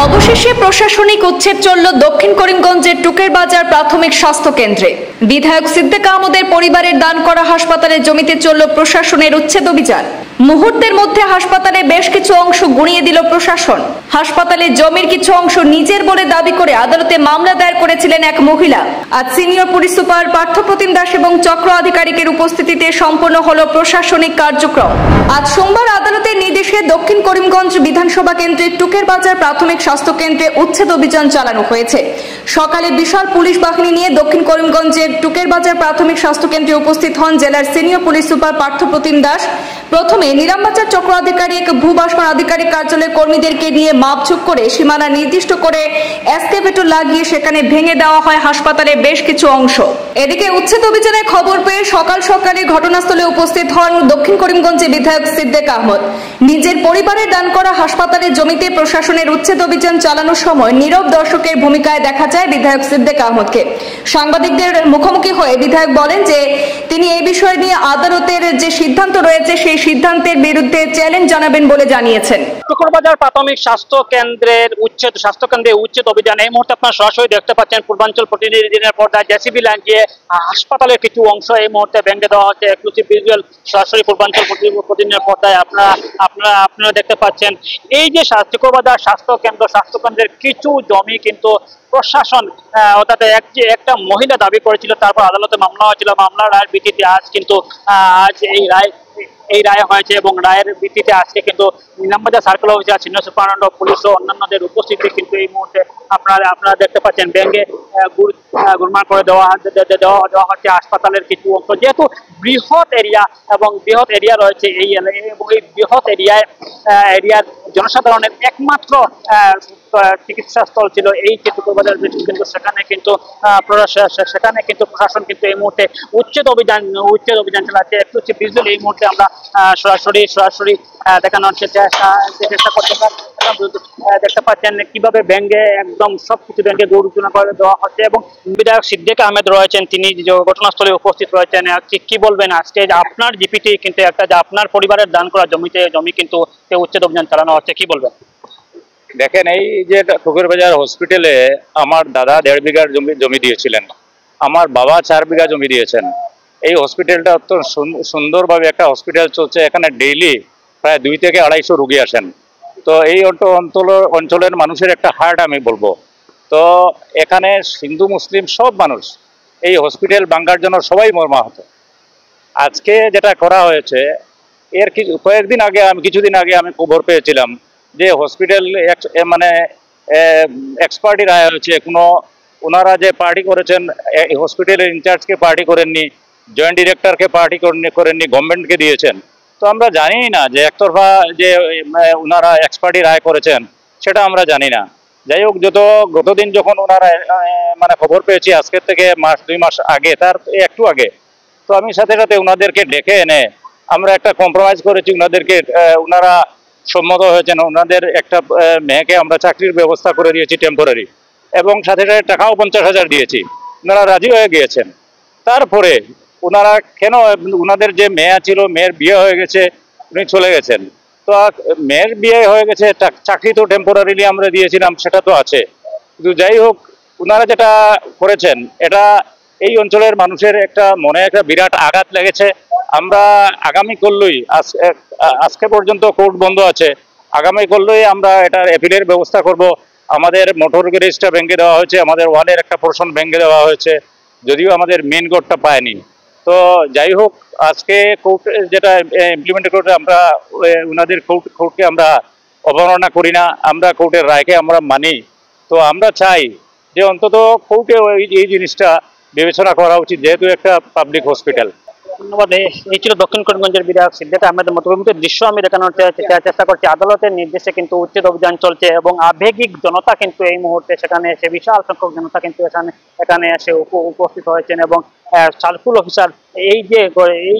অবশেষে প্রশাসনিক উচ্ছেদ চলল দক্ষিণ করিমগঞ্জের টুকের বাজার প্রাথমিক স্বাস্থ্য কেন্দ্রে। বিধায়ক সিদ্দিক আহমদের পরিবারের দান করা হাসপাতালের জমিতে চলল প্রশাসনের উচ্ছেদ অভিযান। মুহূর্তের মধ্যে হাসপাতালে বেশ কিছু অংশ গুঁড়িয়ে দিল প্রশাসন। হাসপাতালের জমির কিছু অংশ নিজের বলে দাবি করে আদালতে মামলা দায়ের করেছিলেন এক মহিলা। আজ senior police super Parthapratim Das এবং চক্র আধিকারিকের উপস্থিতিতে সম্পন্ন হলো প্রশাসনিক কার্যক্রম। আজ সোমবার আদালতের নির্দেশে দক্ষিণ করিমগঞ্জ বিধানসভা কেন্দ্রের টুকের বাজার প্রাথমিক স্বাস্থ্য কেন্দ্রে উচ্ছেদ অভিযান চালানো হয়েছে। সকালে বিশাল পুলিশ বাহিনী নিয়ে দক্ষিণ করিমগঞ্জের টুকের বাজার প্রাথমিক স্বাস্থ্য কেন্দ্রে উপস্থিত হন জেলার senior police super Parthapratim Das. প্রথমে নিরামবাজার চক্র আধিকারিক ভূবাসমান আধিকারিক কার্যালয়ের কর্মীদেরকে নিয়ে মাপঝোঁক করে সীমানা নির্দিষ্ট করে এসকেভেটর লাগিয়ে সেখানে ভেঙে দেওয়া হয় হাসপাতালের বেশ কিছু অংশ। এদিকে উচ্ছেদ অভিযানের খবর পেয়ে সকাল সকালে ঘটনাস্থলে উপস্থিত হন দক্ষিণ করিমগঞ্জের বিধায়ক সিদ্দিক আহমদ। নিজের পরিবারের দান করা হাসপাতালের জমিতে প্রশাসনের উচ্ছেদ অভিযান চালানোর সময় নীরব দর্শকের ভূমিকায় দেখা যায় বিধায়ক সিদ্দিক আহমদকে। সাংবাদিকদের মুখোমুখি হয়ে বিধায়ক বলেন যে তিনি এই বিষয় নিয়ে আদালতের যে সিদ্ধান্ত রয়েছে সেই সিদ্ধান্তের বিরুদ্ধে চ্যালেঞ্জ জানাবেন বলে জানিয়েছেন। টুকুরবাজার প্রাথমিক স্বাস্থ্য কেন্দ্রের উচ্ছেদ অভিযান এই মুহূর্তে আপনারা সরাসরি দেখতে পাচ্ছেন। পূর্বাঞ্চল প্রতিনিধিদের পর্দায় জেসিবি লাগিয়ে হাসপাতালের কিছু অংশ এই মুহূর্তে ভেঙে দেওয়া হচ্ছে। এক্সক্লুসিভ ভিজুয়াল সরাসরি পূর্বাঞ্চল প্রতিনিধিদের পর্দায় আপনারা দেখতে পাচ্ছেন। এই যে টুকুরবাজার স্বাস্থ্যকেন্দ্রের কিছু জমি কিন্তু প্রশাসন অর্থাৎ একটা মহিলা দাবি করেছিল, তারপর আদালতে মামলা হয়েছিল। মামলার রায়ের ভিত্তিতে আজ কিন্তু এই রায় হয়েছে এবং রায়ের ভিত্তিতে আজকে কিন্তু Nilambazar circle officer senior superintendent police ও অন্যান্যদের উপস্থিতি কিন্তু এই মুহূর্তে আপনারা দেখতে পাচ্ছেন ব্যাঙ্গে গুরমার করে দেওয়া হচ্ছে হাসপাতালের কিছু অংশ। যেহেতু বৃহৎ এরিয়া রয়েছে এই এবং এই বৃহৎ এরিয়ার জনসাধারণের একমাত্র চিকিৎসা স্থল ছিল এই টুকুরবাজার কিন্তু সেখানে কিন্তু প্রশাসন কিন্তু এই মুহূর্তে উচ্ছেদ অভিযান চালাচ্ছে। একটু ভিজুয়াল এই মুহূর্তে আমরা সরাসরি দেখানোর চেষ্টা করতে দেখতে পাচ্ছেন কিভাবে ব্যাঙ্গে একদম সবকিছু ব্যাঙ্গে গৌরচনা করে দেওয়া হচ্ছে এবং বিধায়ক সিদ্দিক আহমেদ রয়েছেন, তিনি ঘটনাস্থলে উপস্থিত রয়েছেন। কি বলবেন আজকে আপনার জিপিটি কিন্তু একটা যে আপনার পরিবারের দান করা জমি কিন্তু উচ্ছেদ অভিযান চালানো হচ্ছে, কি বলবেন? দেখেন, এই যে টুকুরবাজার হসপিটালে আমার দাদা 1.5 বিঘার জমি দিয়েছিলেন, আমার বাবা 4 বিঘা জমি দিয়েছেন। এই হসপিটালটা অত্যন্ত সুন্দরভাবে একটা হসপিটাল চলছে। এখানে ডেইলি প্রায় 2 থেকে 250 রোগী আসেন। তো এই অঞ্চলের মানুষের একটা হার্ট আমি বলবো। তো এখানে হিন্দু মুসলিম সব মানুষ এই হসপিটাল ভাঙার জন্য সবাই মর্মাহত। আজকে যেটা করা হয়েছে এর কিছুদিন আগে আমি খবর পেয়েছিলাম যে হসপিটাল মানে এক্সপার্টি রায় হয়েছে। ওনারা যে পার্টি করেছেন হসপিটালের ইনচার্জকে পার্টি করেননি, জয়েন্ট ডিরেক্টরকে পার্টি করেননি, গভর্নমেন্টকে দিয়েছেন। তো আমরা জানি না যে একতরফা যে ওনারা এক্সপার্টি রায় করেছেন সেটা আমরা জানি না। যাই হোক, গতদিন যখন ওনারা মানে খবর পেয়েছি আজকের থেকে 2 মাস আগে, তার একটু আগে, তো আমি সাথে সাথে ওনাদেরকে ডেকে এনে আমরা একটা কম্প্রোমাইজ করেছি। ওনারা সম্মত হয়েছেন। ওনাদের একটা মেয়েকে আমরা চাকরির ব্যবস্থা করে দিয়েছি টেম্পোরারি, এবং সাথে সাথে টাকাও 50,000 দিয়েছি। ওনারা রাজি হয়ে গিয়েছেন। তারপরে ওনারা ওনাদের যে মেয়ে ছিল, মেয়ের বিয়ে হয়ে গেছে, উনি চলে গেছেন। তো মেয়ের বিয়ে হয়ে গেছে, চাকরি তো টেম্পোরারিলি আমরা দিয়েছিলাম, সেটা তো আছে। কিন্তু যাই হোক, ওনারা যেটা করেছেন এটা এই অঞ্চলের মানুষের মনে একটা বিরাট আঘাত লেগেছে। আমরা আগামী করলেই আজকে পর্যন্ত কোর্ট বন্ধ আছে, আগামী করলেই আমরা এটার অ্যাপিলের ব্যবস্থা করব। আমাদের মোটর গ্যারেজটা ভেঙে দেওয়া হয়েছে, আমাদের ওয়ালের একটা পোর্শন ভেঙে দেওয়া হয়েছে, যদিও আমাদের মেন কোর্টটা পায়নি। তো যাই হোক, আজকে কোর্ট যেটা ইমপ্লিমেন্ট করতে আমরা ওনাদের কোর্টকে আমরা অবমাননা করি না, আমরা কোর্টের রায়কে আমরা মানি। তো আমরা চাই যে অন্তত কোর্টে এই জিনিসটা বিবেচনা করা উচিত, যেহেতু একটা পাবলিক হসপিটাল। ধন্যবাদ। এই ছিল দক্ষিণ করিমগঞ্জের বিধায়ক সিদ্দিক আহমেদের মতবিমুখের দৃশ্য আমি দেখানোর চেষ্টা করছি। আদালতের নির্দেশে কিন্তু উচ্ছেদ অভিযান চলছে এবং আবেগিক জনতা কিন্তু এই মুহূর্তে সেখানে এসে বিশাল সংখ্যক জনতা কিন্তু এখানে এসে উপস্থিত হয়েছেন এবং সার্কুল অফিসার এই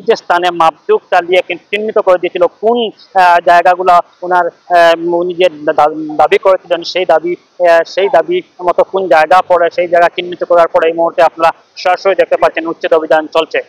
যে স্থানে মাপজোক চালিয়ে কিন্তু চিহ্নিত করে দিয়েছিল কোন জায়গাগুলো উনি যে দাবি করেছিলেন সেই দাবি মতো কোন জায়গা পড়ে, সেই জায়গা চিহ্নিত করার পরে এই মুহূর্তে আপনারা সরাসরি দেখতে পাচ্ছেন উচ্ছেদ অভিযান চলছে।